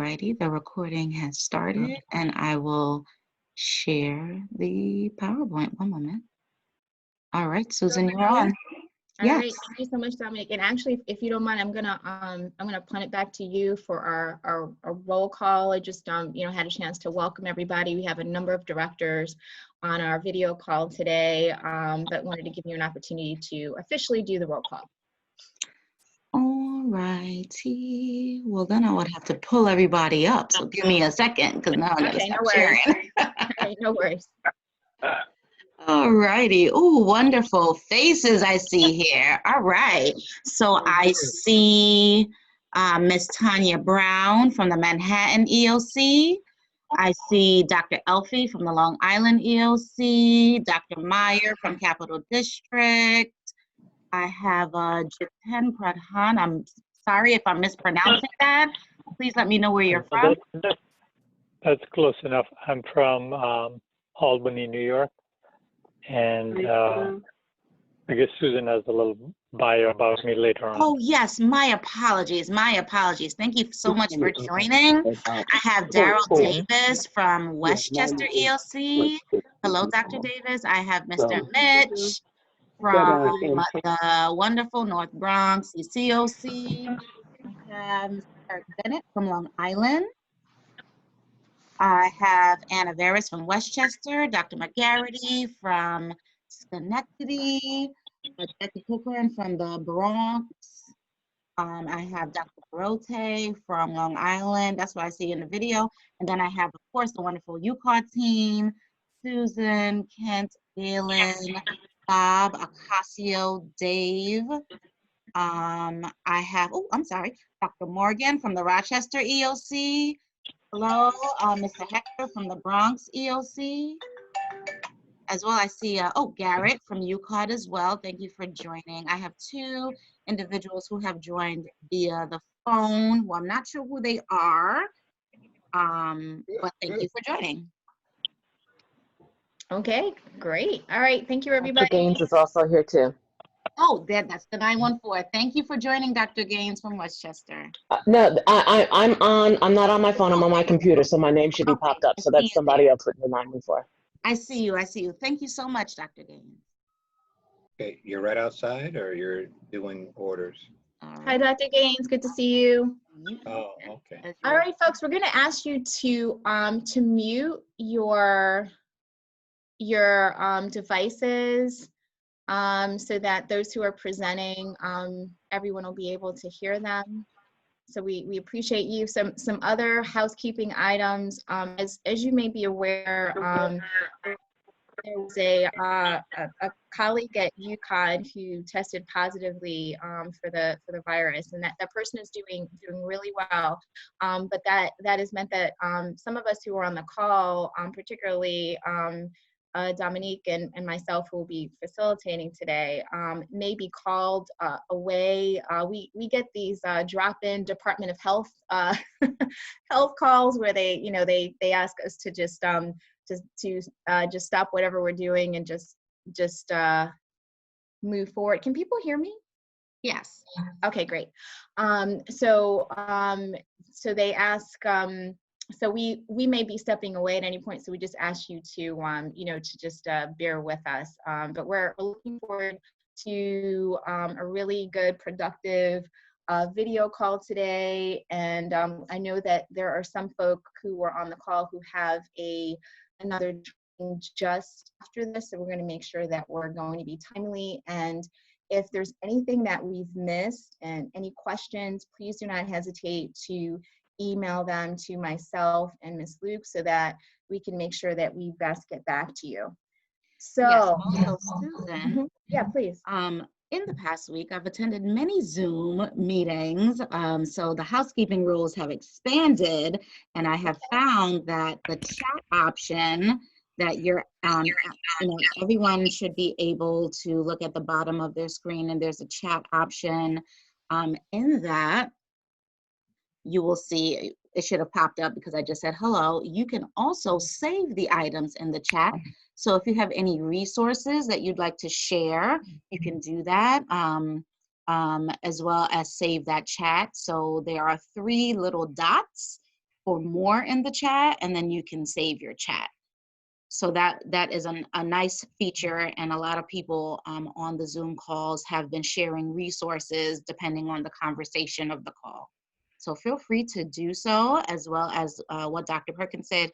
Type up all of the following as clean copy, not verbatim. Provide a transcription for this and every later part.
righty, the recording has started and I will share the PowerPoint. One moment. All right, Susan, you're on. All right, Yes. thank you so much, Dominic. And actually, if you don't mind, I'm gonna punt it back to you for our roll call. I just had a chance to welcome everybody. We have a number of directors on our video call today, but wanted to give you an opportunity to officially do the roll call. All righty. Well, then I would have to pull everybody up. So give me a second because now I gotta stop sharing. All right, no worries. All righty. Oh, wonderful faces I see here. All right. So I see Miss Tanya Brown from the Manhattan EOC. I see Dr. Elfie from the Long Island EOC, Dr. Meyer from Capital District. I have Jiten Pradhan. I'm sorry if I'm mispronouncing that. Please let me know where you're from. That's close enough. I'm from Albany, New York. And I guess Susan has a little bio about me later on. Oh, yes. My apologies. My apologies. Thank you so much for joining. I have Daryl Davis from Westchester ELC. Hello, Dr. Davis. I have Mr. Mitch from the wonderful North Bronx ECOC. I have Mr. Eric Bennett from Long Island. I have Anna Veras from Westchester, Dr. McGarity from Schenectady, Jackie Cochran from the Bronx. I have Dr. Barote from Long Island. That's what I see in the video. And then I have, of course, the wonderful UCAR team, Susan, Kent, Galen, Bob, Ocasio, Dave. I have, Dr. Morgan from the Rochester EOC. Hello, Mr. Hector from the Bronx EOC. As well, I see, Garrett from UCOD as well. Thank you for joining. I have two individuals who have joined via the phone. Well, I'm not sure who they are, but thank you for joining. Okay, great. All right, thank you, everybody. Dr. Gaines is also here too. Oh, that's the 914. Thank you for joining, Dr. Gaines from Westchester. No, I'm not on my phone. I'm on my computer, so my name should be popped up. So that's somebody else with the 914. I see you. Thank you so much, Dr. Gaines. Okay, you're right outside or you're doing orders? Hi, Dr. Gaines. Good to see you. Oh, okay. All right, folks, we're going to ask you to mute your devices so that those who are presenting, everyone will be able to hear them. So we appreciate you. Some other housekeeping items. As you may be aware, there was a colleague at UConn who tested positively for the virus, and that person is doing really well. But that has meant that some of us who were on the call, particularly Dominique and myself, who will be facilitating today, may be called away. We get these drop-in Department of Health health calls where they ask us to just stop whatever we're doing and just move forward. Can people hear me? Yes. Okay, great. So they ask. So we may be stepping away at any point, so we just ask you to to just bear with us. But we're looking forward to a really good, productive video call today. And I know that there are some folk who were on the call who have another training just after this, so we're going to make sure that we're going to be timely. And if there's anything that we've missed and any questions, please do not hesitate to email them to myself and Ms. Luke so that we can make sure that we best get back to you. So, yes, also, Susan, yeah, please. In the past week, I've attended many Zoom meetings, so the housekeeping rules have expanded, and I have found that the chat option that everyone should be able to look at the bottom of their screen, and there's a chat option in that. You will see, it should have popped up because I just said hello. You can also save the items in the chat. So if you have any resources that you'd like to share, you can do that, as well as save that chat. So there are 3 little dots for more in the chat, and then you can save your chat. So that is a nice feature, and a lot of people on the Zoom calls have been sharing resources depending on the conversation of the call. So feel free to do so, as well as what Dr. Perkins said.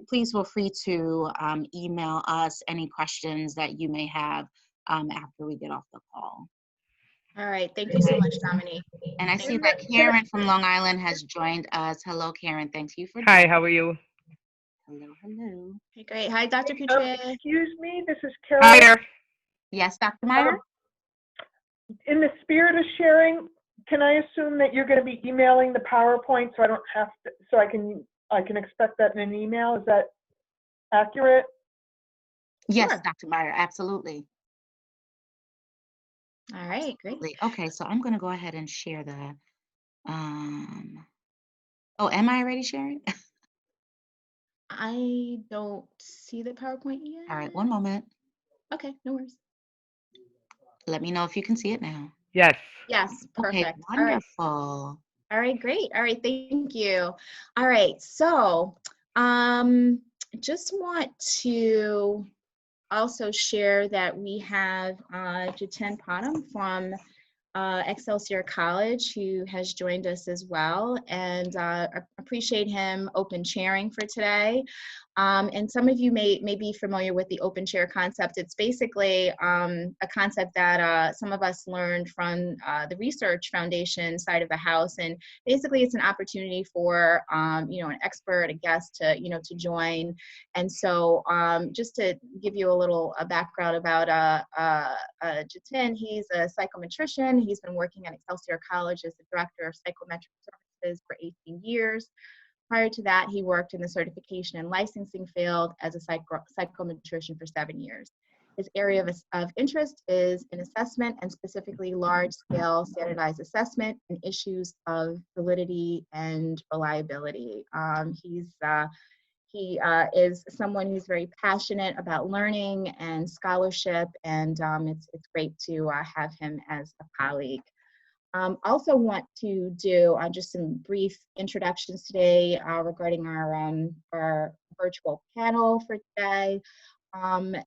Please feel free to email us any questions that you may have after we get off the call. All right, thank you so much, Dominique. And I see that Karen from Long Island has joined us. Hello, Karen. Thank you for Hi, joining. how are you? Hello, hello. Okay, great. Hi, Dr. Petrie. Excuse me, this is Carol. Hi there. Yes, Dr. Meyer? In the spirit of sharing, can I assume that you're going to be emailing the PowerPoint so I don't have to, so I can expect that in an email? Is that accurate? Yes, Sure. Dr. Meyer, absolutely. All right, great. Okay, so I'm going to go ahead and share the, oh, am I already sharing? I don't see the PowerPoint yet. All right, one moment. Okay, no worries. Let me know if you can see it now. Yes. Yes, Okay, perfect. All right. wonderful. All right, great. All right, thank you. All right, so just want to also share that we have Jiten Padam from Excelsior College, who has joined us as well, and appreciate him open chairing for today. And some of you may be familiar with the open chair concept. It's basically a concept that some of us learned from the Research Foundation side of the house, and basically it's an opportunity for you know, an expert, a guest to, you know, to join. And so just to give you a little background about Jiten, he's a psychometrician. He's been working at Excelsior College as the director of psychometric services for 18 years. Prior to that, he worked in the certification and licensing field as a psychometrician for 7 years. His area of interest is in assessment, and specifically large-scale standardized assessment and issues of validity and reliability. He is someone who's very passionate about learning and scholarship, and it's great to have him as a colleague. Also want to do just some brief introductions today regarding our virtual panel for today.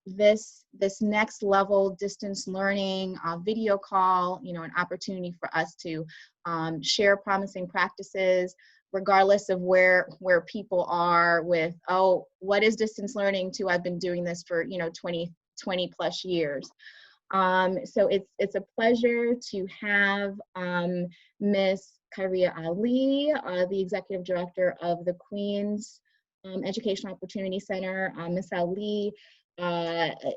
This next level distance learning video call, you know, an opportunity for us to share promising practices, regardless of where people are with, oh, what is distance learning, to I've been doing this for, you know, 20 plus years. So it's a pleasure to have Miss Kyria Ali, the Executive Director of the Queens Educational Opportunity Center. Miss Ali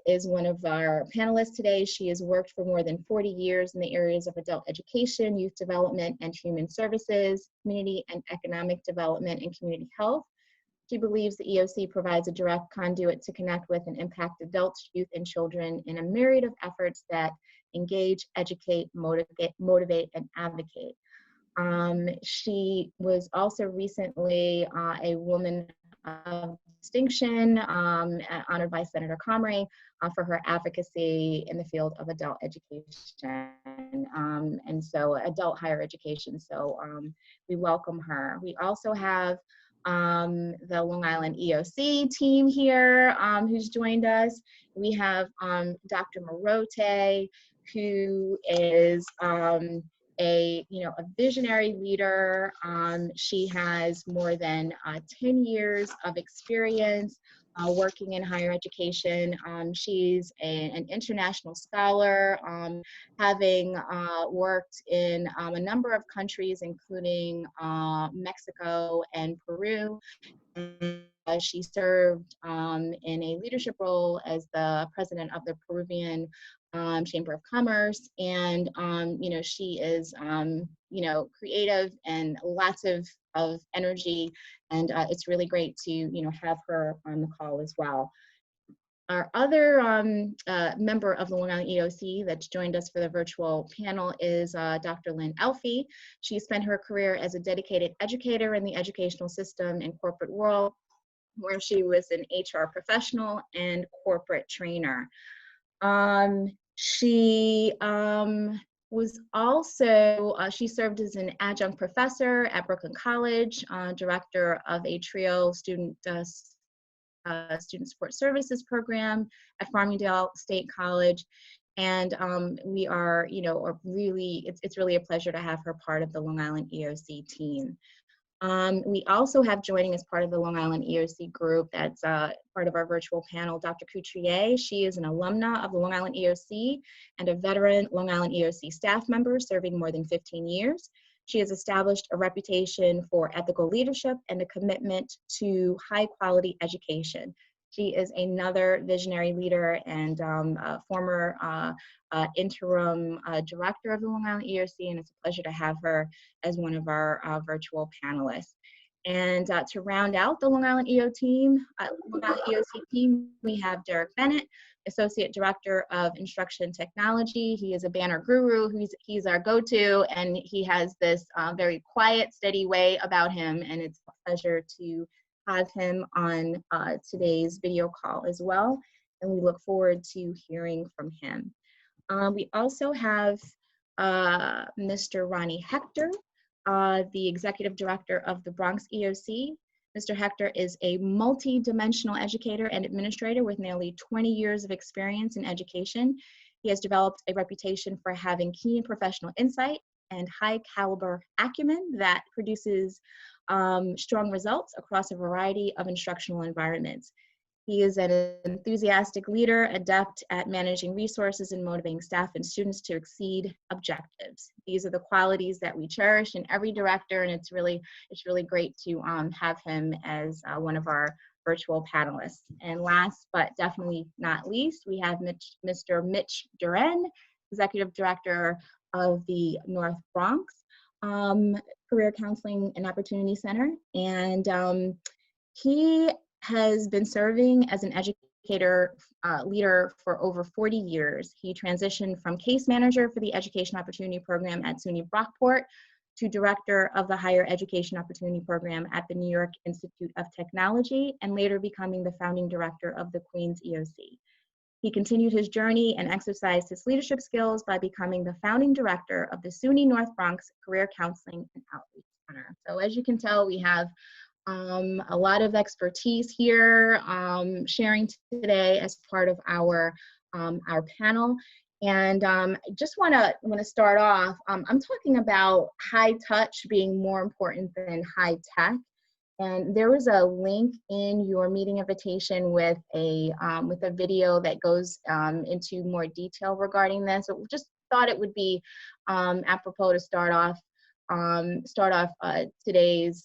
is one of our panelists today. She has worked for more than 40 years in the areas of adult education, youth development, and human services, community and economic development, and community health. She believes the EOC provides a direct conduit to connect with and impact adults, youth, and children in a myriad of efforts that engage, educate, motivate, and advocate. She was also recently a Woman of Distinction, honored by Senator Comrie for her advocacy in the field of adult education, and so adult higher education. So we welcome her. We also have the Long Island EOC team here who's joined us. We have Dr. Marote, who is a visionary leader. She has more than 10 years of experience working in higher education. She's an international scholar, having worked in a number of countries, including Mexico and Peru. And she served in a leadership role as the president of the Peruvian Chamber of Commerce, and she is creative and lots of energy, and it's really great to have her on the call as well. Our other member of the Long Island EOC that's joined us for the virtual panel is Dr. Lynn Elfie. She spent her career as a dedicated educator in the educational system and corporate world, where she was an HR professional and corporate trainer. She was also, she served as an adjunct professor at Brooklyn College, director of a TRIO student support services program at Farmingdale State College. And we are, are really, it's really a pleasure to have her part of the Long Island EOC team. We also have joining as part of the Long Island EOC group, that's part of our virtual panel, Dr. Couturier. She is an alumna of the Long Island EOC and a veteran Long Island EOC staff member serving more than 15 years. She has established a reputation for ethical leadership and a commitment to high quality education. She is another visionary leader and former interim director of the Long Island EOC, and it's a pleasure to have her as one of our virtual panelists. And to round out the Long Island EOC team, we have Derek Bennett, Associate Director of Instruction Technology. He is a banner guru. He's our go-to, and he has this very quiet, steady way about him, and it's a pleasure to have him on today's video call as well, and we look forward to hearing from him. We also have Mr. Ronnie Hector, the Executive Director of the Bronx EOC. Mr. Hector is a multi-dimensional educator and administrator with nearly 20 years of experience in education. He has developed a reputation for having keen professional insight and high caliber acumen that produces strong results across a variety of instructional environments. He is an enthusiastic leader, adept at managing resources and motivating staff and students to exceed objectives. These are the qualities that we cherish in every director, and it's really great to have him as one of our virtual panelists. And last but definitely not least, we have Mr. Mitch Duren, Executive Director of the North Bronx Career Counseling and Opportunity Center. And he has been serving as an educator leader for over 40 years. He transitioned from case manager for the Education Opportunity Program at SUNY Brockport to director of the Higher Education Opportunity Program at the New York Institute of Technology, and later becoming the founding director of the Queens EOC. He continued his journey and exercised his leadership skills by becoming the founding director of the SUNY North Bronx Career Counseling and Outreach Center. So as you can tell, we have a lot of expertise here sharing today as part of our panel. And I just want to start off, I'm talking about high touch being more important than high tech. And there was a link in your meeting invitation with a video that goes into more detail regarding this. So just thought it would be apropos to start off today's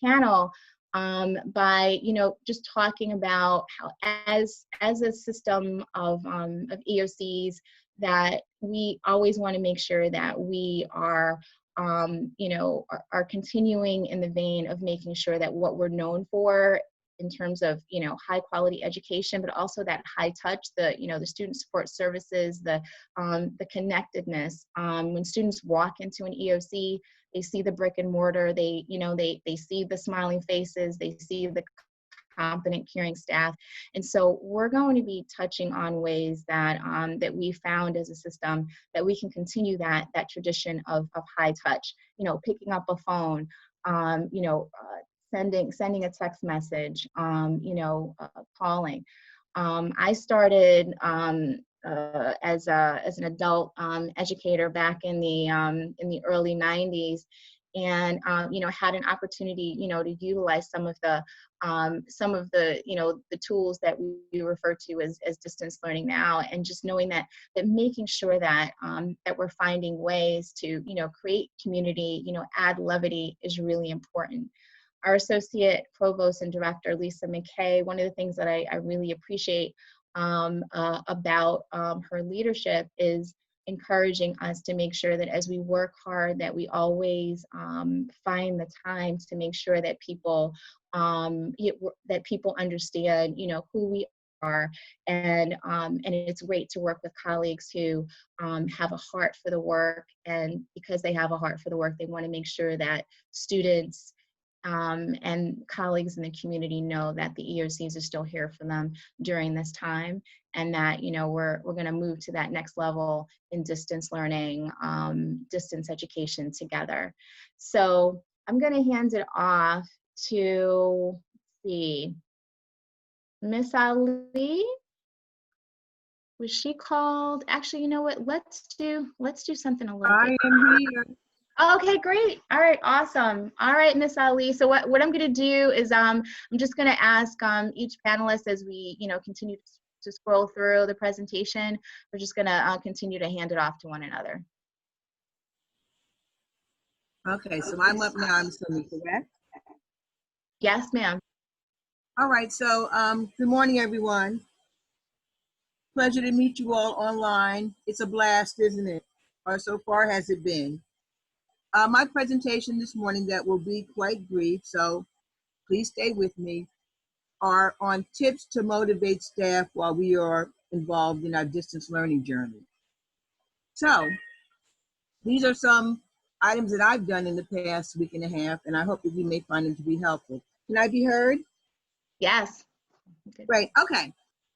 panel by just talking about how as a system of EOCs that we always want to make sure that we are are continuing in the vein of making sure that what we're known for in terms of high quality education, but also that high touch, the student support services, the connectedness. When students walk into an EOC, they see the brick and mortar, they see the smiling faces, they see the competent, caring staff. And so we're going to be touching on ways that that we found as a system that we can continue that tradition of high touch, picking up a phone, sending a text message, calling. I started as an adult educator back in the early 90s, and had an opportunity to utilize some of the the tools that we refer to as distance learning now, and just knowing that making sure that that we're finding ways to create community, add levity is really important. Our associate provost and director, Lisa McKay, one of the things that I really appreciate about her leadership is encouraging us to make sure that as we work hard, that we always find the time to make sure that people understand who we are, and it's great to work with colleagues who have a heart for the work, and because they have a heart for the work, they want to make sure that students and colleagues in the community know that the EOCs are still here for them during this time, and that, you know, we're going to move to that next level in distance learning, distance education together. So I'm going to hand it off to, let's see, Miss Ali. Was she called? Actually, you know what? Let's do something a little bit. I am here. Okay, great. All right, awesome. All right, Miss Ali. So what I'm going to do is I'm just going to ask each panelist, as we, you know, continue to scroll through the presentation, we're just going to continue to hand it off to one another. Okay, so I'm up now, I'm assuming, correct? Yes, ma'am. All right, so good morning, everyone. Pleasure to meet you all online. It's a blast, isn't it? Or so far has it been. My presentation this morning, that will be quite brief, so please stay with me, are on tips to motivate staff while we are involved in our distance learning journey. So these are some items that I've done in the past week and a half, and I hope that you may find them to be helpful. Can I be heard? Yes. Great, okay.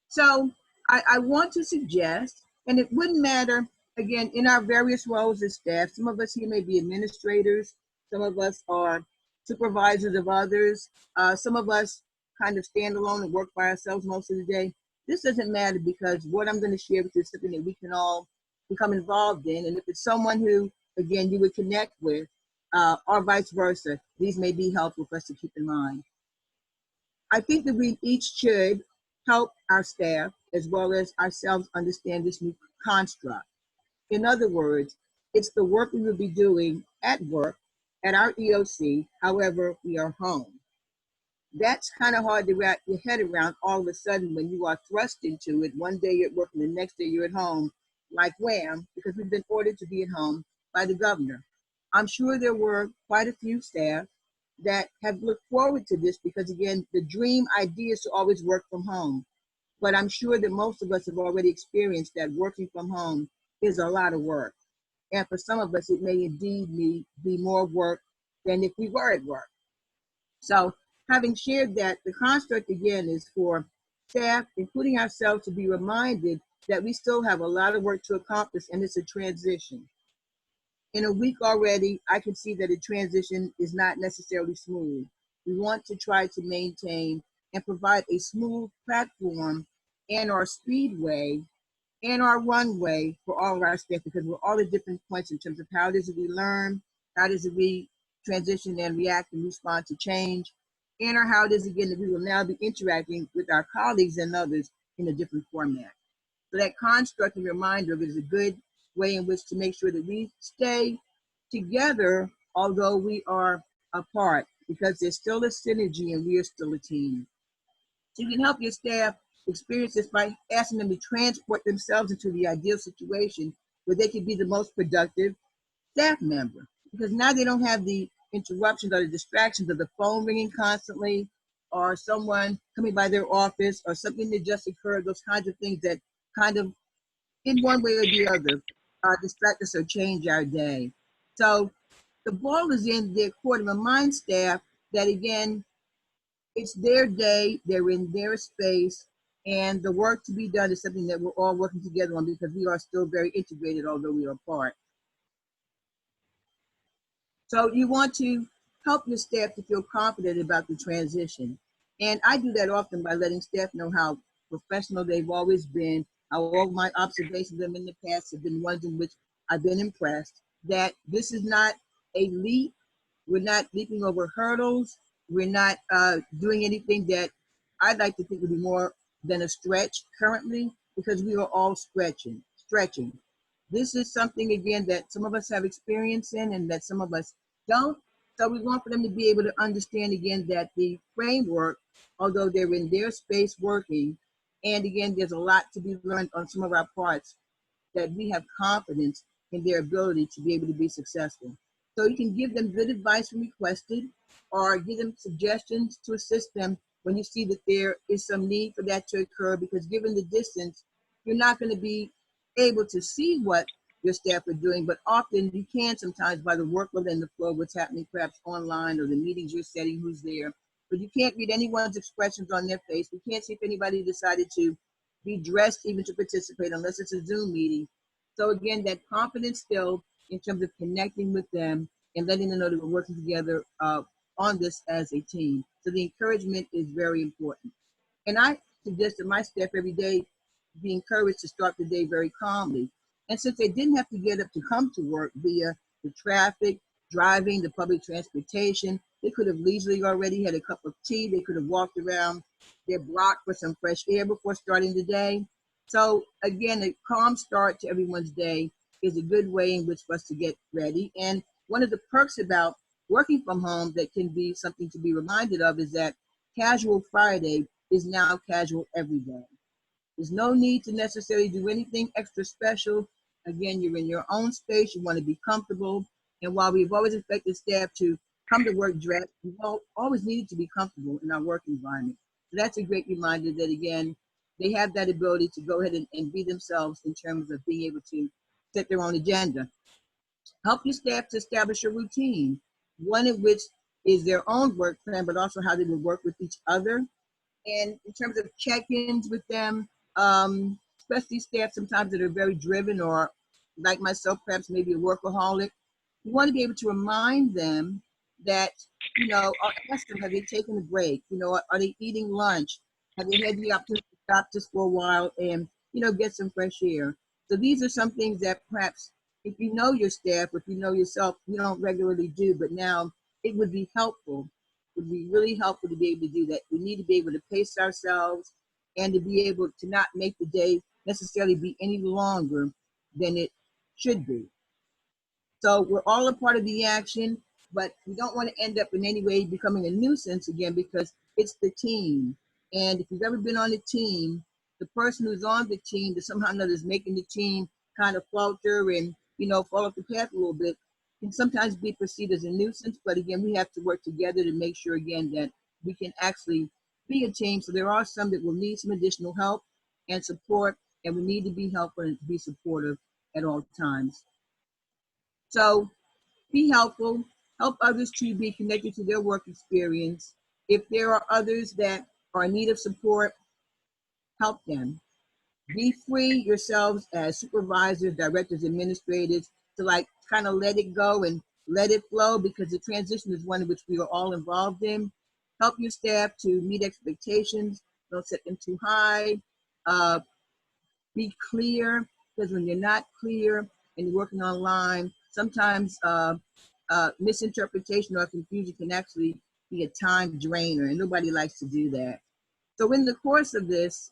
So I want to suggest, and it wouldn't matter, again, in our various roles as staff, some of us here may be administrators, some of us are supervisors of others, some of us kind of stand alone and work by ourselves most of the day. This doesn't matter, because what I'm going to share with you is something that we can all become involved in. And if it's someone who, again, you would connect with, or vice versa, these may be helpful for us to keep in mind. I think that we each should help our staff as well as ourselves understand this new construct. In other words, it's the work we will be doing at work, at our EOC, however we are home. That's kind of hard to wrap your head around all of a sudden when you are thrust into it. One day you're at work and the next day you're at home, like wham, because we've been ordered to be at home by the governor. I'm sure there were quite a few staff that have looked forward to this, because again, the dream idea is to always work from home. But I'm sure that most of us have already experienced that working from home is a lot of work. And for some of us, it may indeed be more work than if we were at work. So having shared that, the construct again is for staff, including ourselves, to be reminded that we still have a lot of work to accomplish, and it's a transition. In a week already, I can see that a transition is not necessarily smooth. We want to try to maintain and provide a smooth platform and our speedway and our runway for all of our staff, because we're all at different points in terms of how does it we learn, how does it we transition and react and respond to change, and or how does again that we will now be interacting with our colleagues and others in a different format. So that construct and reminder of it is a good way in which to make sure that we stay together, although we are apart, because there's still a synergy and we are still a team. So you can help your staff experience this by asking them to transport themselves into the ideal situation where they can be the most productive staff member, because now they don't have the interruptions or the distractions of the phone ringing constantly, or someone coming by their office, or something that just occurred, those kinds of things that kind of, in one way or the other, distract us or change our day. So the ball is in their court, and remind staff that, again, it's their day, they're in their space, and the work to be done is something that we're all working together on, because we are still very integrated, although we are apart. So you want to help your staff to feel confident about the transition. And I do that often by letting staff know how professional they've always been, how all my observations of them in the past have been ones in which I've been impressed, that this is not a leap. We're not leaping over hurdles. We're not doing anything that I'd like to think would be more than a stretch currently, because we are all stretching. This is something, again, that some of us have experience in and that some of us don't. So we want for them to be able to understand, again, that the framework, although they're in their space working, and again, there's a lot to be learned on some of our parts, that we have confidence in their ability to be able to be successful. So you can give them good advice when requested, or give them suggestions to assist them when you see that there is some need for that to occur, because given the distance, you're not going to be able to see what your staff are doing, but often you can sometimes by the workload and the flow, what's happening perhaps online or the meetings you're setting, who's there, but you can't read anyone's expressions on their face. We can't see if anybody decided to be dressed even to participate unless it's a Zoom meeting. So again, that confidence still in terms of connecting with them and letting them know that we're working together on this as a team. So the encouragement is very important. And I suggest to my staff every day be encouraged to start the day very calmly. And since they didn't have to get up to come to work via the traffic, driving, the public transportation, they could have leisurely already had a cup of tea. They could have walked around their block for some fresh air before starting the day. So again, a calm start to everyone's day is a good way in which for us to get ready. And one of the perks about working from home that can be something to be reminded of is that casual Friday is now casual every day. There's no need to necessarily do anything extra special. Again, you're in your own space. You want to be comfortable. And while we've always expected staff to come to work dressed, we've always needed to be comfortable in our work environment. So that's a great reminder that, again, they have that ability to go ahead and be themselves in terms of being able to set their own agenda. Help your staff to establish a routine, one in which is their own work plan, but also how they will work with each other. And in terms of check-ins with them, especially staff sometimes that are very driven or like myself, perhaps maybe a workaholic, you want to be able to remind them that, or ask them, have they taken a break? Are they eating lunch? Have they had the opportunity to stop just for a while and, get some fresh air? So these are some things that perhaps if you know your staff, if you know yourself, you don't regularly do, but now it would be helpful. It would be really helpful to be able to do that. We need to be able to pace ourselves and to be able to not make the day necessarily be any longer than it should be. So we're all a part of the action, but we don't want to end up in any way becoming a nuisance again, because it's the team. And if you've ever been on a team, the person who's on the team that somehow or another is making the team kind of falter and, fall off the path a little bit can sometimes be perceived as a nuisance. But again, we have to work together to make sure again that we can actually be a team. So there are some that will need some additional help and support, and we need to be helpful and to be supportive at all times. So be helpful, help others to be connected to their work experience. If there are others that are in need of support, help them. Be free yourselves as supervisors, directors, administrators to kind of let it go and let it flow, because the transition is one in which we are all involved in. Help your staff to meet expectations. Don't set them too high. Be clear, because when you're not clear and you're working online, sometimes misinterpretation or confusion can actually be a time drainer, and nobody likes to do that. So in the course of this,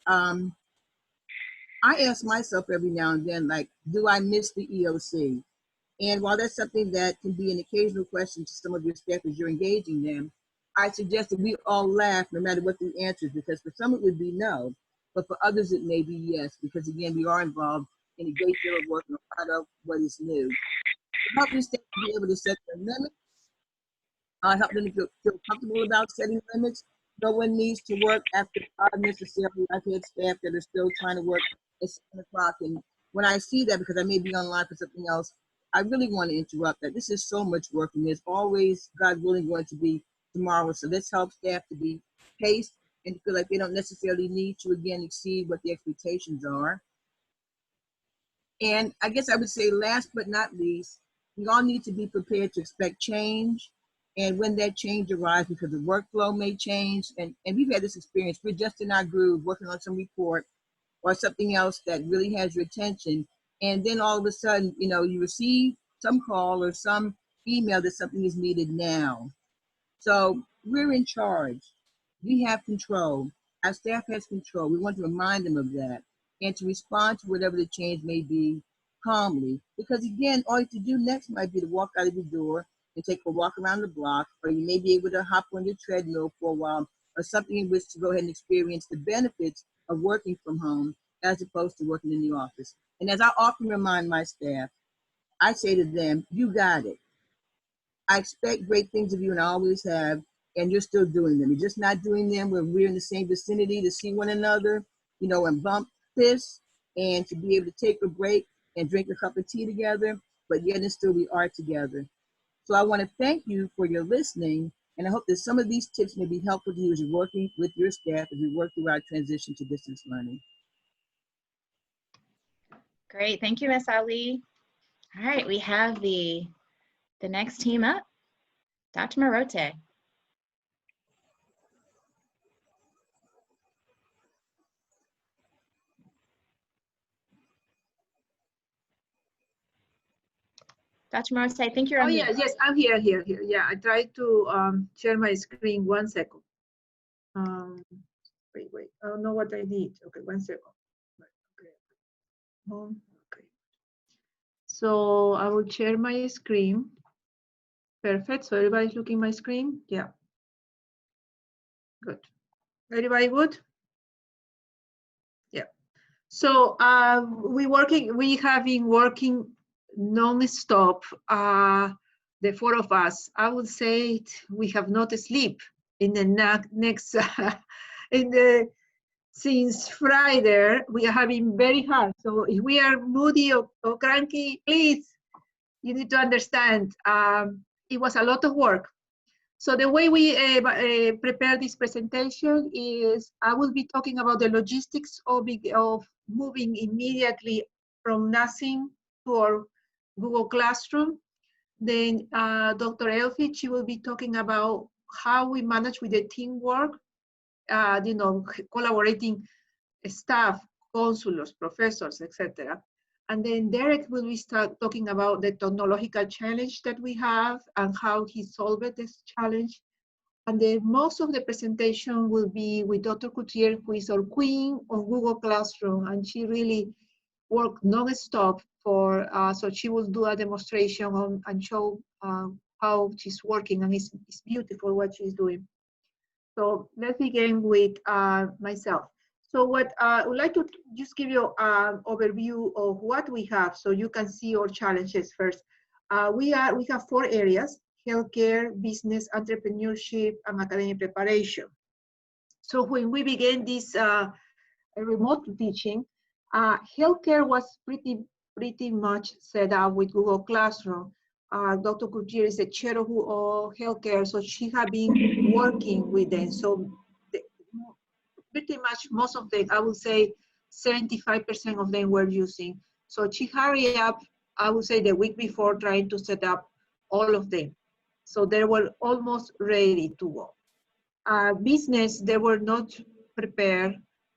I ask myself every now and then, do I miss the EOC? And while that's something that can be an occasional question to some of your staff as you're engaging them, I suggest that we all laugh no matter what the answer is, because for some it would be no, but for others it may be yes, because again, we are involved in a great deal of work and a part of what is new. Help your staff to be able to set their limits, help them to feel comfortable about setting limits. No one needs to work after 5 necessarily. I've had staff that are still trying to work at 7 o'clock. And when I see that, because I may be online for something else, I really want to interrupt that. This is so much work, and there's always, God willing, going to be tomorrow. So let's help staff to be paced and to feel like they don't necessarily need to, again, exceed what the expectations are. And I guess I would say last but not least, we all need to be prepared to expect change. And when that change arrives, because the workflow may change, and we've had this experience, we're just in our groove working on some report or something else that really has your attention. And then all of a sudden, you receive some call or some email that something is needed now. So we're in charge. We have control. Our staff has control. We want to remind them of that and to respond to whatever the change may be calmly. Because again, all you have to do next might be to walk out of the door and take a walk around the block, or you may be able to hop on your treadmill for a while, or something in which to go ahead and experience the benefits of working from home as opposed to working in the office. And as I often remind my staff, I say to them, you got it. I expect great things of you, and I always have, and you're still doing them. You're just not doing them when we're in the same vicinity to see one another, and bump fists, and to be able to take a break and drink a cup of tea together, but yet and still we are together. So I want to thank you for your listening, and I hope that some of these tips may be helpful to you as you're working with your staff as we work through our transition to distance learning. Great, thank you, Ms. Ali. All right, we have the next team up, Dr. Marote. Dr. Marote, I think you're on mute. Yes, I'm here. Yeah, I tried to share my screen. 1 second. Wait. I don't know what I need. Okay, 1 second. Okay. Okay. So I will share my screen. Perfect. So everybody's looking at my screen? Yeah. Good. Everybody good? Yeah. So we have been working non-stop. The four of us, I would say we have not sleep in the next since Friday. We are having very hard. So if we are moody or cranky, please, you need to understand. It was a lot of work. So the way we prepare this presentation is I will be talking about the logistics of moving immediately from nothing to our Google Classroom. Then Dr. Elfie, she will be talking about how we manage with the teamwork, collaborating staff, counselors, professors, etc. And then Derek will be talking about the technological challenge that we have and how he solved this challenge. And then most of the presentation will be with Dr. Coutier, who is our queen of Google Classroom, and she really worked non-stop so she will do a demonstration and show how she's working, and it's beautiful what she's doing. So let's begin with myself. So what I would like to just give you an overview of what we have so you can see our challenges first. We have 4 areas: healthcare, business, entrepreneurship, and academic preparation. So when we began this remote teaching, healthcare was pretty much set up with Google Classroom. Dr. Coutier is the chair of healthcare, so she had been working with them. So pretty much most of them, I would say 75% of them were using. So she hurried up, I would say the week before, trying to set up all of them. So they were almost ready to go. Business, they were not prepared.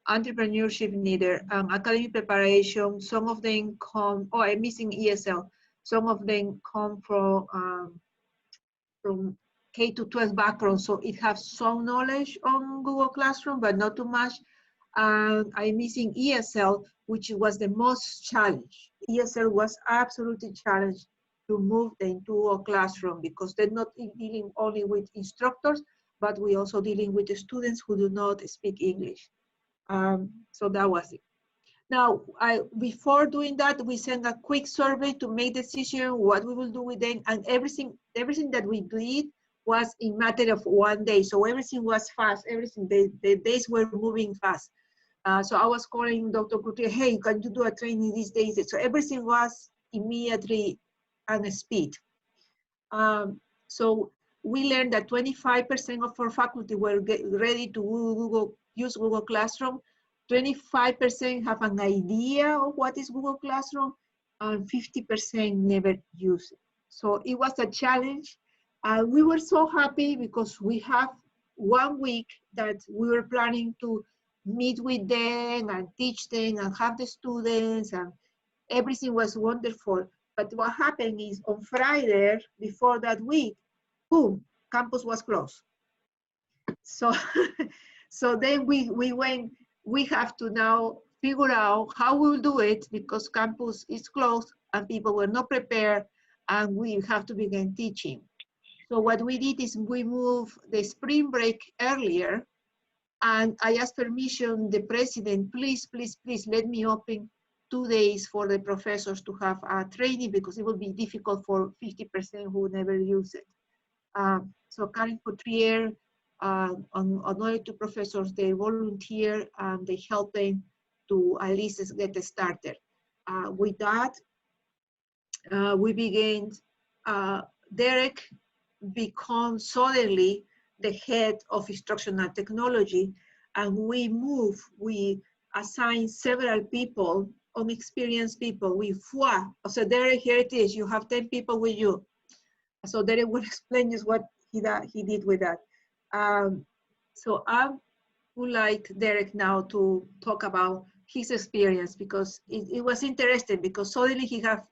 Entrepreneurship neither. Academic preparation, some of them come, I'm missing ESL. Some of them come from K to 12 background, so it has some knowledge on Google Classroom, but not too much. I'm missing ESL, which was the most challenged. ESL was absolutely challenged to move into a classroom because they're not dealing only with instructors, but we're also dealing with the students who do not speak English. So that was it. Now, before doing that, we sent a quick survey to make decision what we will do with them, and everything that we did was in matter of 1 day. So everything was fast. The days were moving fast. So I was calling Dr. Coutier, hey, can you do a training these days? So everything was immediately on speed. So we learned that 25% of our faculty were ready to use Google Classroom. 25% have an idea of what is Google Classroom, and 50% never use it. So it was a challenge. We were so happy because we have 1 week that we were planning to meet with them and teach them and have the students, and everything was wonderful. But what happened is on Friday, before that week, boom, campus was closed. So, so then we went, we have to now figure out how we'll do it because campus is closed and people were not prepared, and we have to begin teaching. So what we did is we moved the spring break earlier, and I asked permission, the president, please let me open 2 days for the professors to have a training because it will be difficult for 50% who never use it. So Karen Coutier, another 2 professors, they volunteer and they help them to at least get started. With that, we began, Derek became suddenly the head of instructional technology, and we assigned several people, unexperienced people. So Derek, here it is, you have 10 people with you. So Derek will explain just what he did with that. So I would like Derek now to talk about his experience, because it was interesting, because suddenly he have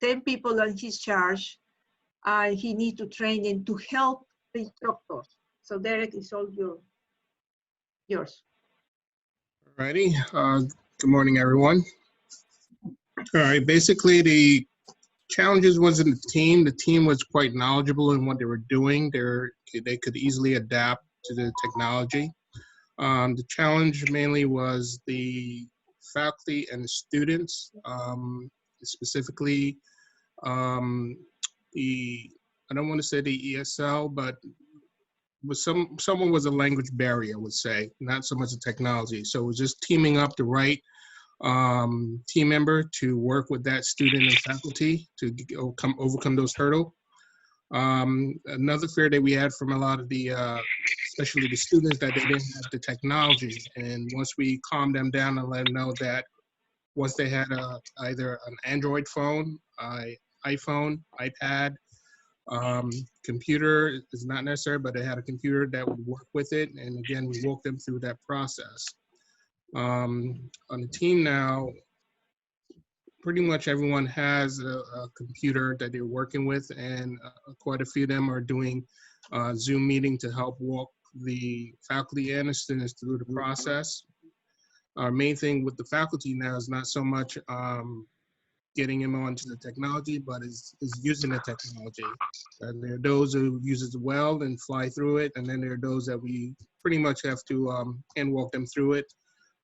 10 people on his charge, and he need to train them to help the instructors. So Derek, it's all yours. Alrighty. Good morning, everyone. All right. Basically, the challenges wasn't the team. The team was quite knowledgeable in what they were doing. They could easily adapt to the technology. The challenge mainly was the faculty and the students, specifically I don't want to say the ESL, but someone was a language barrier, I would say, not so much the technology. So it was just teaming up the right team member to work with that student and faculty to overcome those hurdles. Another fear that we had from a lot of the, especially the students, that they didn't have the technology. And once we calmed them down and let them know that once they had either an Android phone, iPhone, iPad, computer is not necessary, but they had a computer that would work with it. And again, we walked them through that process. On the team now, pretty much everyone has a computer that they're working with, and quite a few of them are doing Zoom meeting to help walk the faculty and the students through the process. Our main thing with the faculty now is not so much getting them onto the technology, but is using the technology. There are those who use it well and fly through it, and then there are those that we pretty much have to hand walk them through it.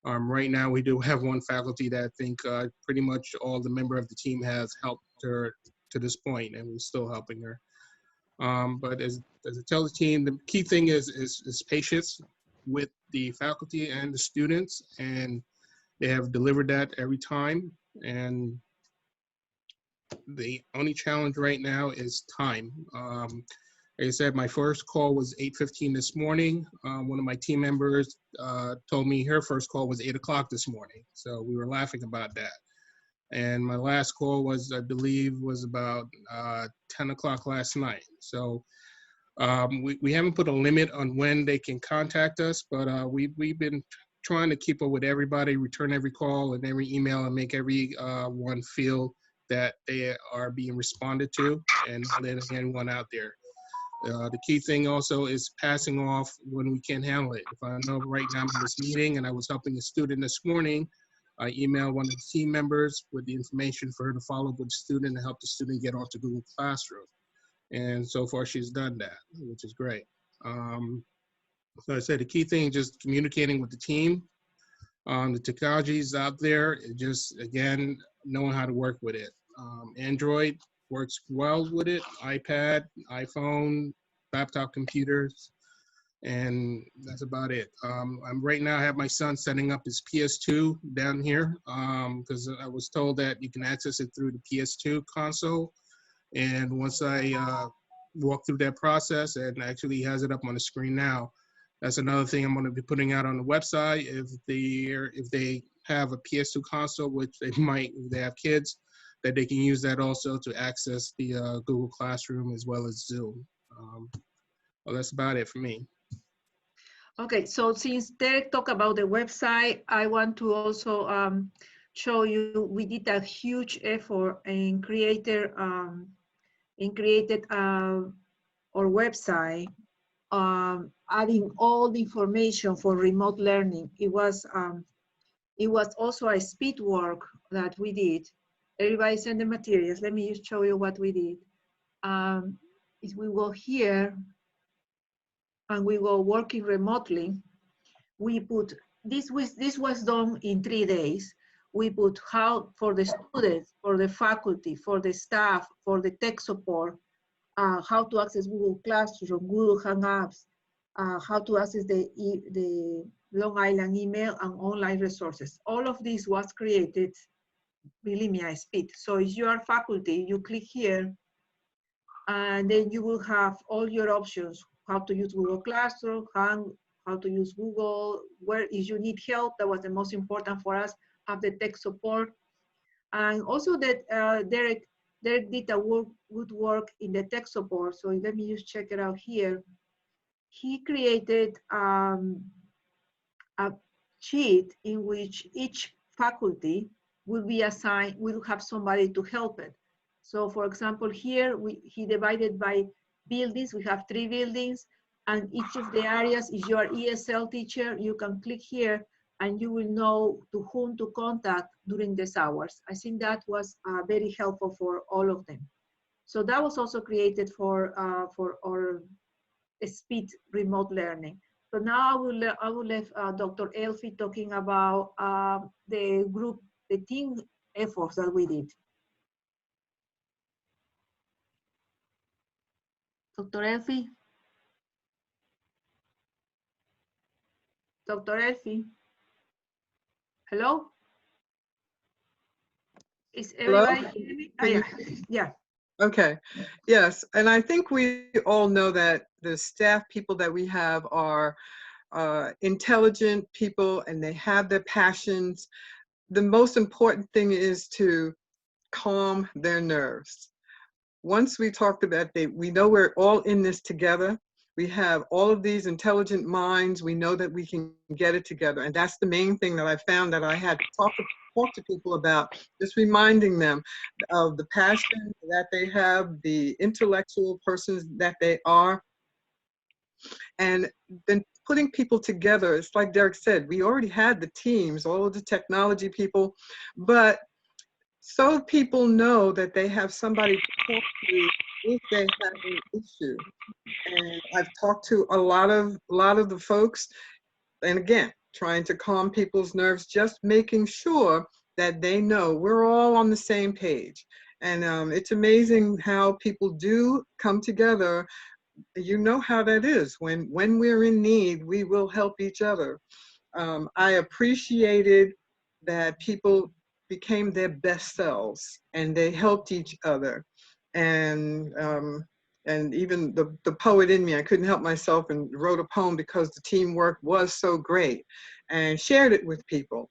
Right now, we do have one faculty that I think pretty much all the member of the team has helped her to this point, and we're still helping her. But as I tell the team, the key thing is patience with the faculty and the students, and they have delivered that every time. And the only challenge right now is time. Like I said, my first call was 8:15 this morning. One of my team members told me her first call was 8 o'clock this morning. So we were laughing about that. And my last call was, I believe, was about 10 o'clock last night. So we haven't put a limit on when they can contact us, but we've been trying to keep up with everybody, return every call and every email, and make every one feel that they are being responded to, and not letting anyone out there. The key thing also is passing off when we can't handle it. If I know right now I'm in this meeting and I was helping a student this morning, I emailed one of the team members with the information for her to follow up with the student and help the student get onto Google Classroom. And so far she's done that, which is great. So I said the key thing is just communicating with the team. The technology is out there, it just, again, knowing how to work with it. Android works well with it, iPad, iPhone, laptop computers, and that's about it. I'm right now, I have my son setting up his PS2 down here because I was told that you can access it through the PS2 console. And once I walk through that process, and actually he has it up on the screen now, that's another thing I'm going to be putting out on the website. If they have a PS2 console, which they might, if they have kids, that they can use that also to access the Google Classroom as well as Zoom. Well, that's about it for me. Okay, so since Derek talked about the website, I want to also show you, we did a huge effort in created our website, adding all the information for remote learning. It was also a speed work that we did. Everybody send the materials. Let me just show you what we did. If we go here and we go working remotely, we put, this was done in 3 days. We put how, for the students, for the faculty, for the staff, for the tech support, how to access Google Classroom, Google Hangouts, how to access the Long Island email and online resources. All of this was created believe me, I speed. So if you are faculty, you click here, and then you will have all your options, how to use Google Classroom, how to use Google, where if you need help, that was the most important for us, have the tech support. And also that Derek did a good work in the tech support. So let me just check it out here. He created a sheet in which each faculty will be assigned, will have somebody to help it. So for example, here he divided by buildings. We have 3 buildings, and each of the areas, if you are ESL teacher, you can click here and you will know to whom to contact during these hours. I think that was very helpful for all of them. So that was also created for our speed remote learning. So now I will let Dr. Elfie talking about the team efforts that we did. Dr. Elfie? Dr. Elfie? Hello? Is Hello? everybody hearing me? Oh, yeah. Yeah. Okay. Yes. And I think we all know that the staff people that we have are intelligent people and they have their passions. The most important thing is to calm their nerves. Once we talked about we know we're all in this together. We have all of these intelligent minds. We know that we can get it together. And that's the main thing that I found that I had to talk to people about, just reminding them of the passion that they have, the intellectual persons that they are, and then putting people together. It's like Derek said, we already had the teams, all of the technology people, but so people know that they have somebody to talk to if they have an issue. And I've talked to a lot of the folks, and again, trying to calm people's nerves, just making sure that they know we're all on the same page. And it's amazing how people do come together. You know how that is. When we're in need, we will help each other. I appreciated that people became their best selves and they helped each other. And even the poet in me, I couldn't help myself and wrote a poem because the teamwork was so great and shared it with people.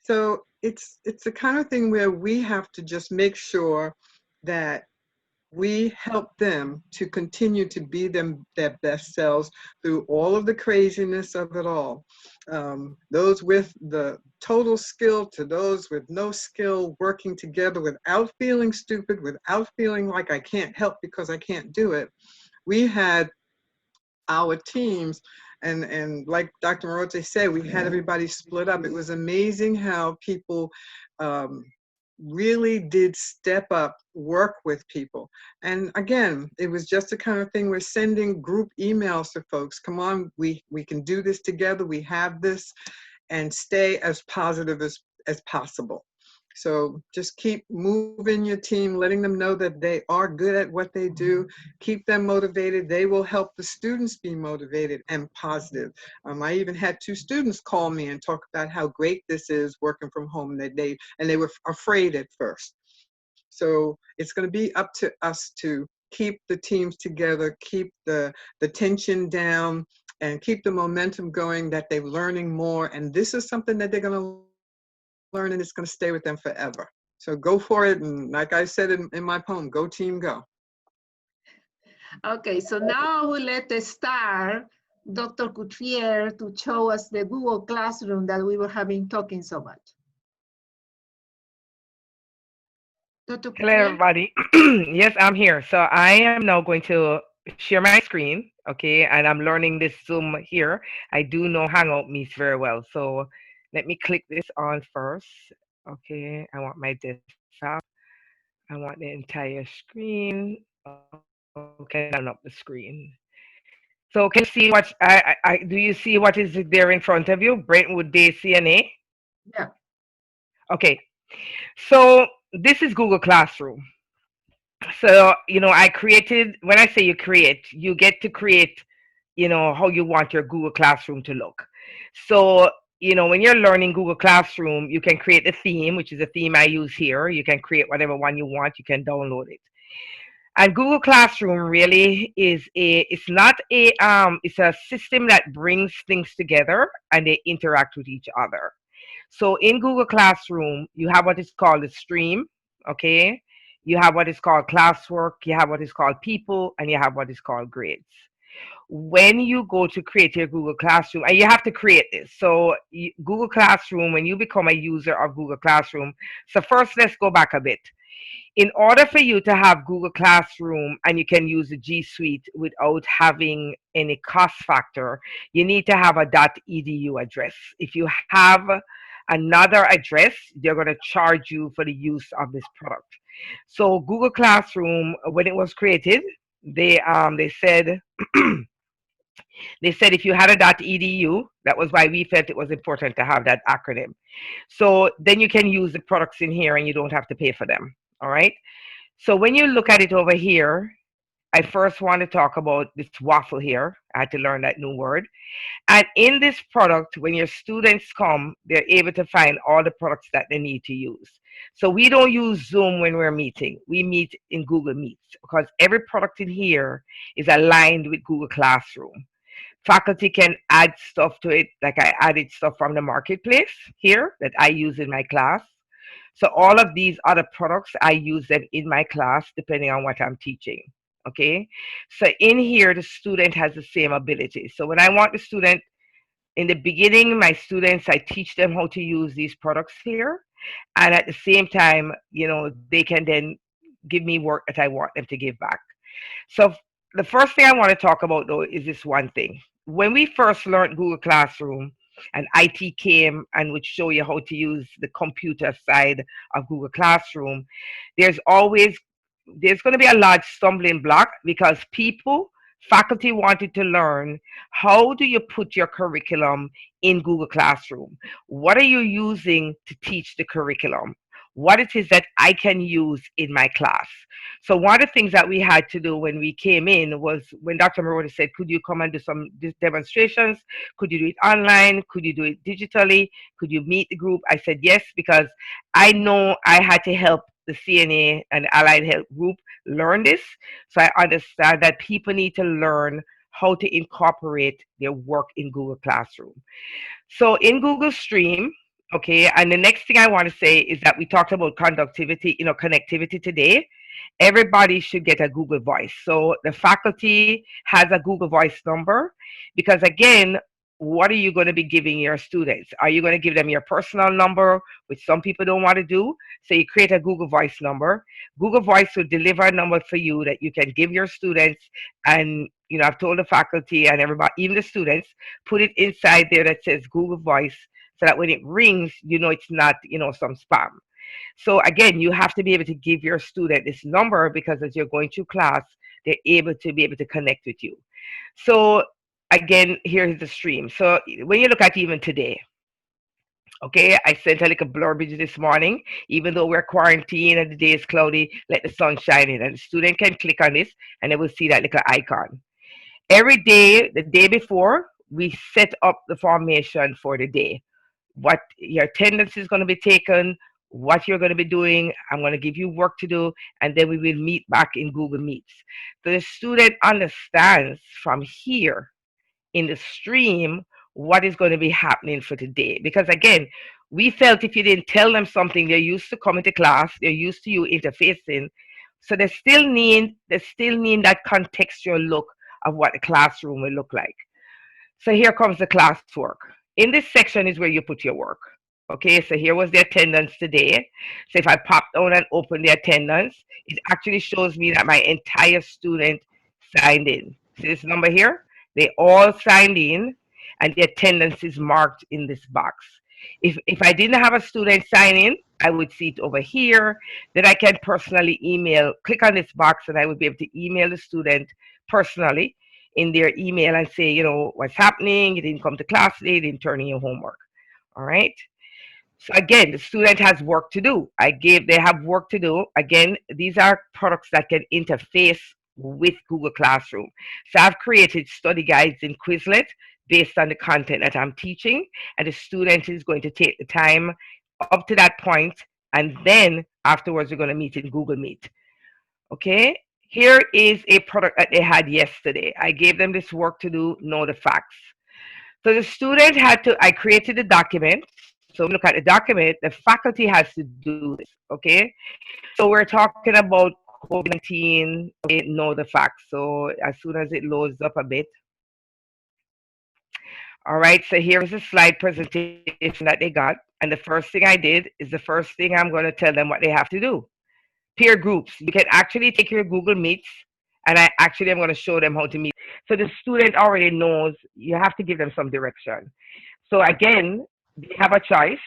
So it's the kind of thing where we have to just make sure that we help them to continue to be their best selves through all of the craziness of it all. Those with the total skill to those with no skill, working together without feeling stupid, without feeling like I can't help because I can't do it. We had our teams, and like Dr. Morote said, we had everybody split up. It was amazing how people really did step up, work with people. And again, it was just the kind of thing, we're sending group emails to folks. Come on, we can do this together. We have this, and stay as positive as possible. So just keep moving your team, letting them know that they are good at what they do. Keep them motivated. They will help the students be motivated and positive. I even had 2 students call me and talk about how great this is working from home. And they were afraid at first. So it's going to be up to us to keep the teams together, keep the tension down, and keep the momentum going, that they're learning more. And this is something that they're going to learn, and it's going to stay with them forever. So go for it. And like I said in my poem, go team, go. Okay, so now we'll let the star, Dr. Couturier, to show us the Google Classroom that we were having talking so much. Dr. Hello, Couturier? everybody. Yes, I'm here. So I am now going to share my screen, okay? And I'm learning this Zoom here. I do know Hangout Meets very well. So let me click this on first. Okay, I want my desktop. I want the entire screen. Okay, down up the screen. So can you see what do you see what is there in front of you? Brentwood Day CNA. Yeah. Okay. So this is Google Classroom. So I created, when I say you get to create how you want your Google Classroom to look. So when you're learning Google Classroom, you can create a theme, which is a theme I use here. You can create whatever one you want. You can download it. And Google Classroom really it's not it's a system that brings things together and they interact with each other. So in Google Classroom, you have what is called a stream, okay? You have what is called classwork, you have what is called people, and you have what is called grades. When you go to create your Google Classroom, and you have to create this. So Google Classroom, when you become a user of Google Classroom, so first let's go back a bit. In order for you to have Google Classroom and you can use the G Suite without having any cost factor, you need to have a .edu address. If you have another address, they're going to charge you for the use of this product. So Google Classroom, when it was created, they said they said if you had a .edu, that was why we felt it was important to have that acronym. So then you can use the products in here and you don't have to pay for them. All right. So when you look at it over here, I first want to talk about this waffle here. I had to learn that new word. And in this product, when your students come, they're able to find all the products that they need to use. So we don't use Zoom when we're meeting. We meet in Google Meets because every product in here is aligned with Google Classroom. Faculty can add stuff to it, like I added stuff from the marketplace here that I use in my class. So all of these other products, I use them in my class depending on what I'm teaching. Okay. So in here, the student has the same ability. So when I want the student, in the beginning, my students, I teach them how to use these products here. And at the same time, they can then give me work that I want them to give back. So the first thing I want to talk about though is this one thing. When we first learned Google Classroom and IT came and would show you how to use the computer side of Google Classroom, there's always there's going to be a large stumbling block because faculty wanted to learn how do you put your curriculum in Google Classroom? What are you using to teach the curriculum? What it is that I can use in my class. So one of the things that we had to do when we came in was when Dr. Marota said, could you come and do some demonstrations? Could you do it online? Could you do it digitally? Could you meet the group? I said yes, because I know I had to help the CNA and Allied Health Group learn this. So I understand that people need to learn how to incorporate their work in Google Classroom. So in Google Stream, okay, and the next thing I want to say is that we talked about connectivity today. Everybody should get a Google Voice. So the faculty has a Google Voice number because again, what are you going to be giving your students? Are you going to give them your personal number, which some people don't want to do? So you create a Google Voice number. Google Voice will deliver a number for you that you can give your students. And, I've told the faculty and everybody, even the students, put it inside there that says Google Voice so that when it rings, it's not, some spam. So again, you have to be able to give your student this number because as you're going through class, they're able to connect with you. So again, here's the stream. So when you look at even today, okay, I sent a little blurb this morning. Even though we're quarantined and the day is cloudy, let the sun shine in. And the student can click on this and they will see that little icon. Every day, the day before, we set up the formation for the day. What your attendance is going to be taken, what you're going to be doing. I'm going to give you work to do, and then we will meet back in Google Meets. So the student understands from here in the stream what is going to be happening for today. Because again, we felt if you didn't tell them something, they're used to coming to class, they're used to you interfacing. So they still need that contextual look of what the classroom will look like. So here comes the classwork. In this section is where you put your work. Okay, so here was the attendance today. So if I pop down and open the attendance, it actually shows me that my entire student signed in. See this number here? They all signed in and the attendance is marked in this box. If I didn't have a student sign in, I would see it over here. Then I can personally click on this box and I would be able to email the student personally in their email and say, what's happening, you didn't come to class today, you didn't turn in your homework. All right. So again, the student has work to do. They have work to do. Again, these are products that can interface with Google Classroom. So I've created study guides in Quizlet based on the content that I'm teaching, and the student is going to take the time up to that point, and then afterwards we're going to meet in Google Meet. Okay, here is a product that they had yesterday. I gave them this work to do, know the facts. So the student had to, I created a document. So look at the document, the faculty has to do this, okay? So we're talking about COVID-19, okay, know the facts. So as soon as it loads up a bit. All right, so here is a slide presentation that they got. And the first thing I did is the first thing I'm going to tell them what they have to do. Peer groups. You can actually take your Google Meets, and I actually am going to show them how to meet. So the student already knows you have to give them some direction. So again, they have a choice.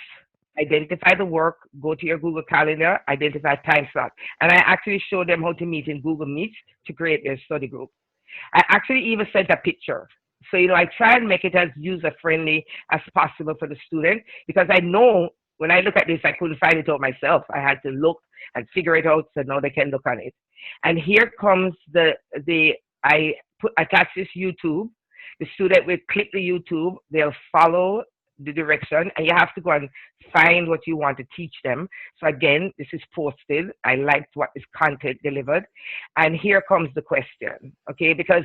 Identify the work, go to your Google Calendar, identify time slot. And I actually show them how to meet in Google Meet to create their study group. I actually even sent a picture. So, I try and make it as user friendly as possible for the student, because I know when I look at this, I couldn't find it out myself. I had to look and figure it out so now they can look on it. And here comes I attach this YouTube. The student will click the YouTube, they'll follow the direction, and you have to go and find what you want to teach them. So again, this is posted. I liked what is content delivered. And here comes the question, okay? Because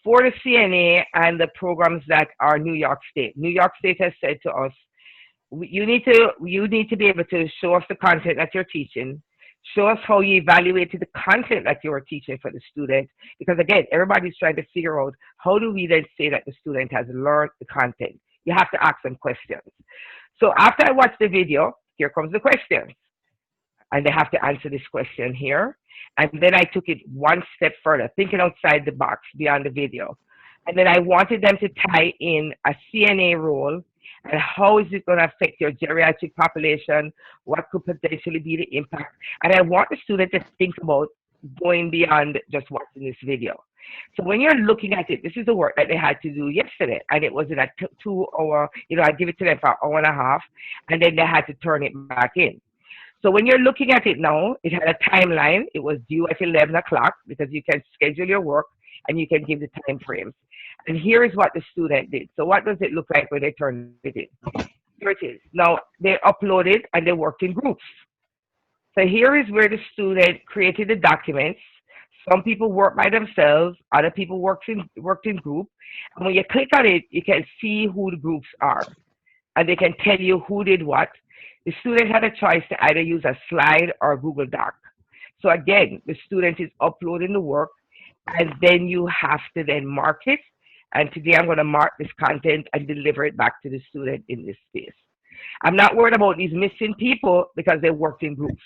for the CNA and the programs that are New York State has said to us, you need to be able to show us the content that you're teaching, show us how you evaluated the content that you are teaching for the student, because again, everybody's trying to figure out how do we then say that the student has learned the content. You have to ask them questions. So after I watch the video, here comes the questions. And they have to answer this question here. And then I took it one step further, thinking outside the box beyond the video. And then I wanted them to tie in a CNA role and how is it going to affect your geriatric population, what could potentially be the impact. And I want the student to think about going beyond just watching this video. So when you're looking at it, this is the work that they had to do yesterday, and it was in a 2 hour, I give it to them for an hour and a half, and then they had to turn it back in. So when you're looking at it now, it had a timeline. It was due at 11 o'clock because you can schedule your work and you can give the time frames. And here is what the student did. So what does it look like when they turn it in? Here it is. Now, they uploaded and they worked in groups. So here is where the student created the documents. Some people work by themselves, other people worked in group. And when you click on it, you can see who the groups are. And they can tell you who did what. The student had a choice to either use a slide or a Google Doc. So again, the student is uploading the work, and then you have to then mark it. And today I'm going to mark this content and deliver it back to the student in this space. I'm not worried about these missing people because they worked in groups.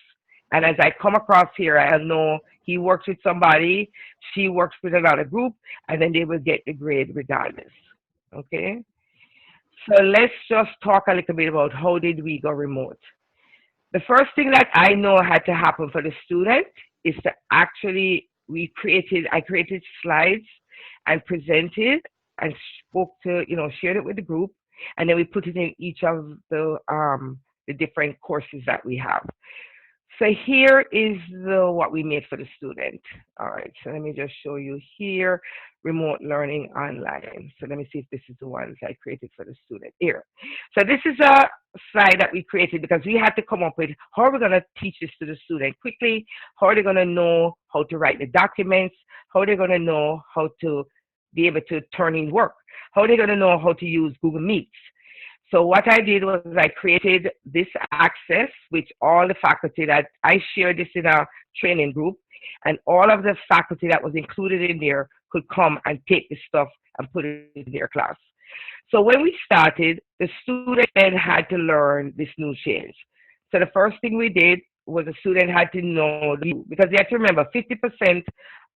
And as I come across here, I know he works with somebody, she works with another group, and then they will get the grade regardless. Okay? So let's just talk a little bit about how did we go remote. The first thing that I know had to happen for the student is to actually, I created slides and presented and spoke to, shared it with the group, and then we put it in each of the different courses that we have. So here is what we made for the student. All right, so let me just show you here, remote learning online. So let me see if this is the ones I created for the student here. So this is a slide that we created because we had to come up with how are we going to teach this to the student quickly, how are they going to know how to write the documents, how are they going to know how to be able to turn in work, how are they going to know how to use Google Meets. So what I did was I created this access, which all the faculty that I shared this in a training group, and all of the faculty that was included in there could come and take this stuff and put it in their class. So when we started, the students then had to learn this new change. So the first thing we did was the student had to know, because you have to remember 50%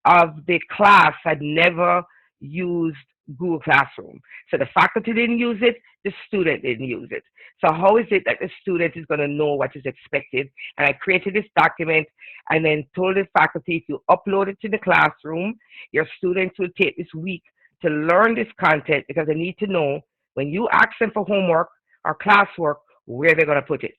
of the class had never used Google Classroom. So the faculty didn't use it, the student didn't use it. So how is it that the student is going to know what is expected? And I created this document and then told the faculty, if you upload it to the classroom, your students will take this week to learn this content because they need to know when you ask them for homework or classwork, where they're going to put it.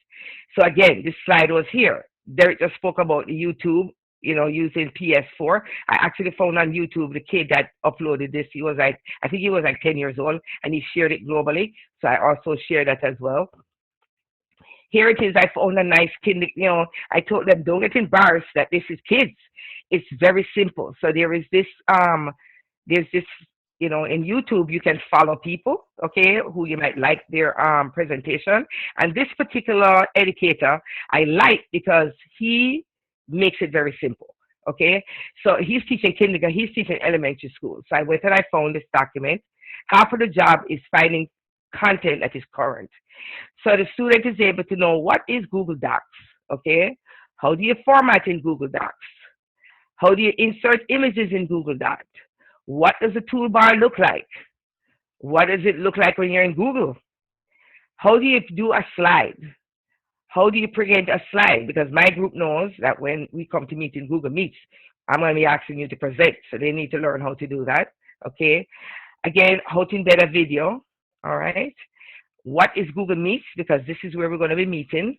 So again, this slide was here. Derek just spoke about the YouTube. using PS4. I actually found on YouTube the kid that uploaded this. He was like, I think he was like 10 years old, and he shared it globally. So I also share that as well. Here it is. I found a nice kid. I told them, don't get embarrassed that this is kids. It's very simple. So there's this, in YouTube, you can follow people, okay, who you might like their presentation. And this particular educator, I like because he makes it very simple, okay? So he's teaching kindergarten, he's teaching elementary school. So I went and I found this document. Half of the job is finding content that is current. So the student is able to know what is Google Docs, okay? How do you format in Google Docs? How do you insert images in Google Docs? What does the toolbar look like? What does it look like when you're in Google? How do you do a slide? How do you present a slide? Because my group knows that when we come to meet in Google Meets, I'm going to be asking you to present. So they need to learn how to do that, okay? Again, how to embed a video, all right? What is Google Meets? Because this is where we're going to be meeting.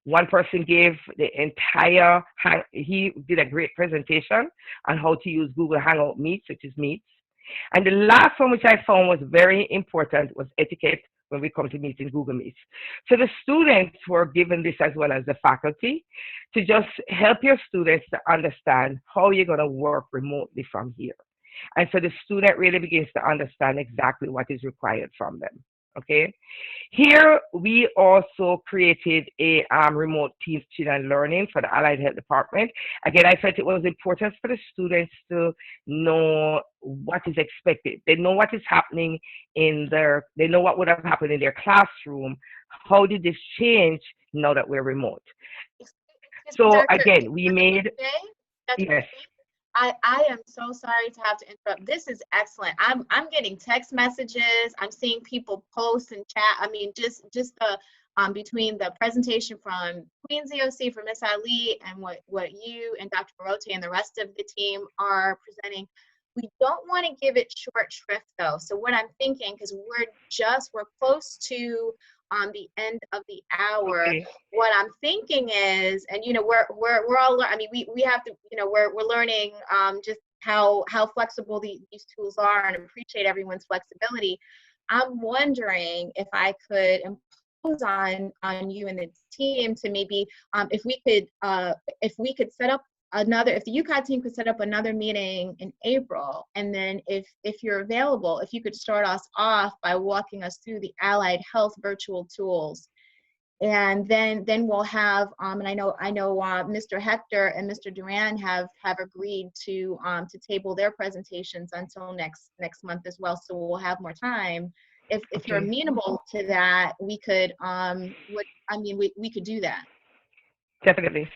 One person gave the entire, he did a great presentation on how to use Google Hangout Meets, which is Meets. And the last one, which I found was very important, was etiquette when we come to meet in Google Meets. So the students were given this as well as the faculty to just help your students to understand how you're going to work remotely from here. And so the student really begins to understand exactly what is required from them. Okay. Here we also created a remote teaching and learning for the Allied Health Department. Again, I felt it was important for the students to know what is expected. They know what is happening they know what would have happened in their classroom. How did this change now that we're remote? So again, we made, yes. I am so sorry to have to interrupt. This is excellent. I'm getting text messages. I'm seeing people post and chat. I mean, just the between the presentation from Queen's EOC, from Miss Ali, and what you and Dr. Barote and the rest of the team are presenting. We don't want to give it short shrift though. So what I'm thinking, because we're close to the end of the hour. Okay. What I'm thinking is, and we're all, I mean, we have to, we're learning just how flexible these tools are, and appreciate everyone's flexibility. I'm wondering if I could impose on you and the team to maybe if we could set up if the UCAT team could set up another meeting in April, and then if you're available, if you could start us off by walking us through the Allied Health virtual tools, and then we'll have and I know Mr. Hector and Mr. Duran have agreed to table their presentations until next month as well, so we'll have more time. If you're amenable to that, we could we could do that. Definitely.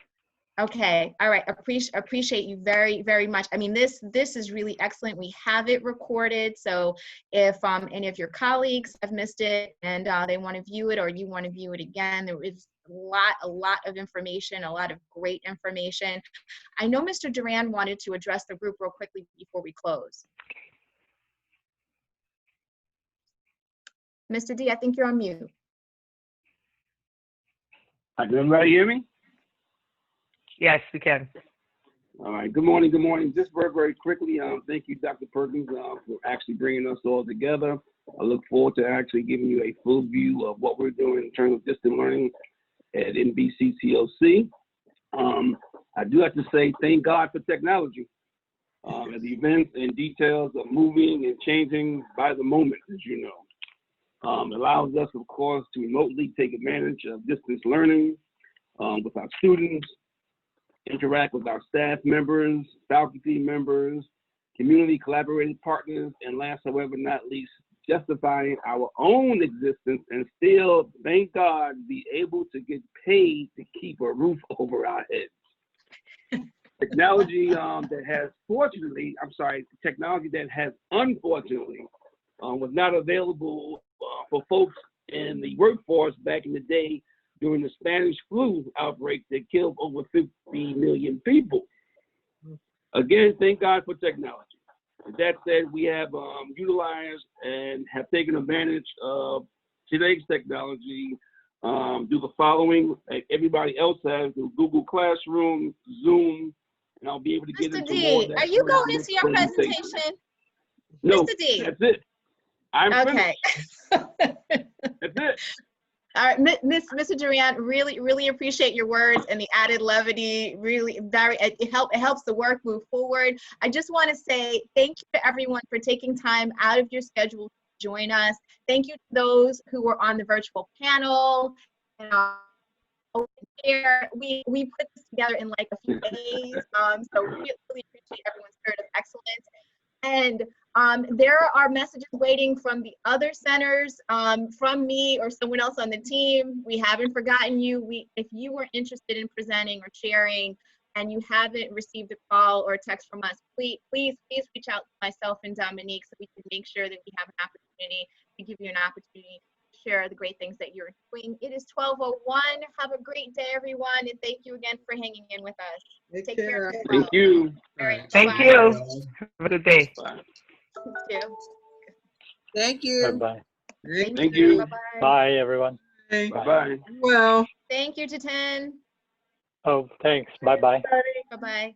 Okay, all right. Appreciate you very, very much. I mean, this is really excellent. We have it recorded, so if any of your colleagues have missed it and they want to view it, or you want to view it again, there is a lot of information, a lot of great information. I know Mr. Duran wanted to address the group real quickly before we close. Mr. D, I think you're on mute. Can everybody hear me? Yes, we can. All right. Good morning. Good morning. Just very, very quickly, thank you, Dr. Perkins, for actually bringing us all together. I look forward to actually giving you a full view of what we're doing in terms of distant learning at NBCTOC. I do have to say thank God for technology. As the events and details are moving and changing by the moment, as you know. It allows us, of course, to remotely take advantage of distance learning with our students, interact with our staff members, faculty members, community collaborating partners, and last, however not least, justifying our own existence and still, thank God, be able to get paid to keep a roof over our heads. Technology that has unfortunately was not available for folks in the workforce back in the day during the Spanish flu outbreak that killed over 50 million people. Again, thank God for technology. With that said, we have utilized and have taken advantage of today's technology, do the following, like everybody else has, through Google Classroom, Zoom, and I'll be able to get Mr. into more of D, that. are you during going the into next your presentation? No, Mr. D. that's it. I'm Okay. finished. That's it. All right, Mr. Duran, really appreciate your words and the added levity. Really, it helps the work move forward. I just want to say thank you to everyone for taking time out of your schedule to join us. Thank you to those who were on the virtual panel. And we put this together in like a few days, so we really appreciate everyone's spirit of excellence. And there are messages waiting from the other centers, from me or someone else on the team. We haven't forgotten you. If you were interested in presenting or sharing and you haven't received a call or a text from us, please reach out to myself and Dominique so we can make sure that we have an opportunity to give you an opportunity to share the great things that you're doing. It is 12:01. Have a great day, everyone, and thank you again for hanging in with us. Take care. Thank you. All right, Thank bye-bye. you. Have a good day. Bye. Thank you. Thank you. Bye-bye. Thank you. Bye-bye. Bye, everyone. Hey, Bye-bye. well. Thank you to 10. Oh, thanks. Bye-bye. Bye-bye.